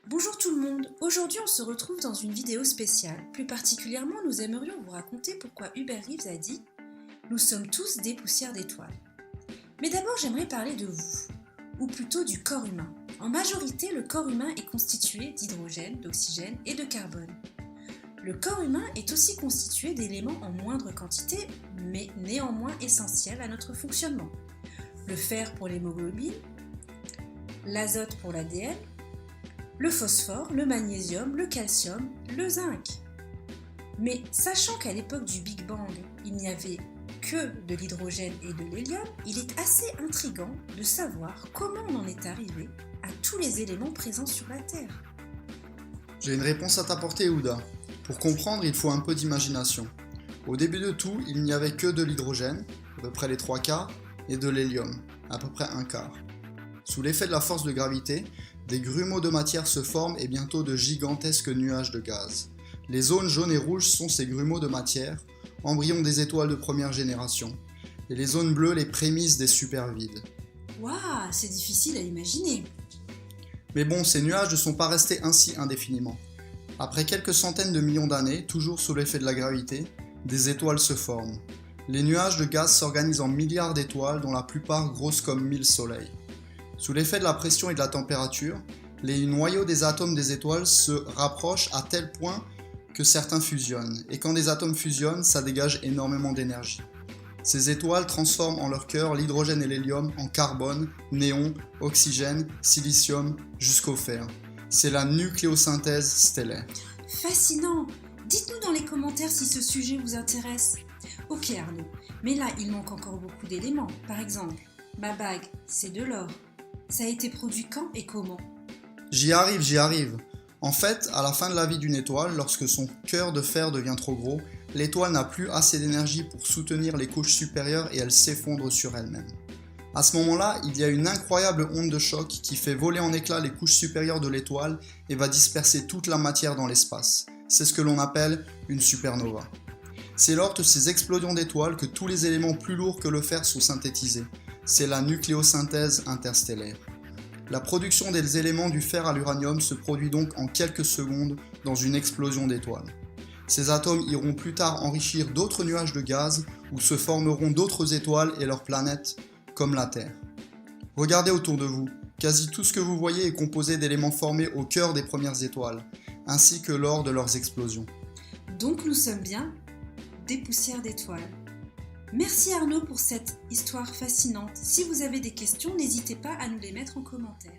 Bonjour tout le monde, aujourd'hui on se retrouve dans une vidéo spéciale. Plus particulièrement, nous aimerions vous raconter pourquoi Hubert Reeves a dit « Nous sommes tous des poussières d'étoiles ». Mais d'abord j'aimerais parler de vous, ou plutôt du corps humain. En majorité, le corps humain est constitué d'hydrogène, d'oxygène et de carbone. Le corps humain est aussi constitué d'éléments en moindre quantité, mais néanmoins essentiels à notre fonctionnement. Le fer pour l'hémoglobine, l'azote pour l'ADN, le phosphore, le magnésium, le calcium, le zinc. Mais sachant qu'à l'époque du Big Bang, il n'y avait que de l'hydrogène et de l'hélium, il est assez intriguant de savoir comment on en est arrivé à tous les éléments présents sur la Terre. J'ai une réponse à t'apporter, Ouda. Pour comprendre, il faut un peu d'imagination. Au début de tout, il n'y avait que de l'hydrogène, à peu près les 3/4, et de l'hélium, à peu près 1/4. Sous l'effet de la force de gravité, des grumeaux de matière se forment et bientôt de gigantesques nuages de gaz. Les zones jaunes et rouges sont ces grumeaux de matière, embryons des étoiles de première génération, et les zones bleues les prémices des supervides. Waouh, c'est difficile à imaginer. Mais bon, ces nuages ne sont pas restés ainsi indéfiniment. Après quelques centaines de millions d'années, toujours sous l'effet de la gravité, des étoiles se forment. Les nuages de gaz s'organisent en milliards d'étoiles dont la plupart grosses comme 1000 soleils. Sous l'effet de la pression et de la température, les noyaux des atomes des étoiles se rapprochent à tel point que certains fusionnent, et quand des atomes fusionnent, ça dégage énormément d'énergie. Ces étoiles transforment en leur cœur l'hydrogène et l'hélium en carbone, néon, oxygène, silicium, jusqu'au fer. C'est la nucléosynthèse stellaire. Fascinant! Dites-nous dans les commentaires si ce sujet vous intéresse. Ok Arnaud, mais là il manque encore beaucoup d'éléments. Par exemple, ma bague, c'est de l'or. Ça a été produit quand et comment? J'y arrive. En fait, à la fin de la vie d'une étoile, lorsque son cœur de fer devient trop gros, l'étoile n'a plus assez d'énergie pour soutenir les couches supérieures et elle s'effondre sur elle-même. À ce moment-là, il y a une incroyable onde de choc qui fait voler en éclats les couches supérieures de l'étoile et va disperser toute la matière dans l'espace. C'est ce que l'on appelle une supernova. C'est lors de ces explosions d'étoiles que tous les éléments plus lourds que le fer sont synthétisés. C'est la nucléosynthèse interstellaire. La production des éléments du fer à l'uranium se produit donc en quelques secondes dans une explosion d'étoiles. Ces atomes iront plus tard enrichir d'autres nuages de gaz où se formeront d'autres étoiles et leurs planètes, comme la Terre. Regardez autour de vous, quasi tout ce que vous voyez est composé d'éléments formés au cœur des premières étoiles, ainsi que lors de leurs explosions. Donc nous sommes bien des poussières d'étoiles. Merci Arnaud pour cette histoire fascinante. Si vous avez des questions, n'hésitez pas à nous les mettre en commentaire.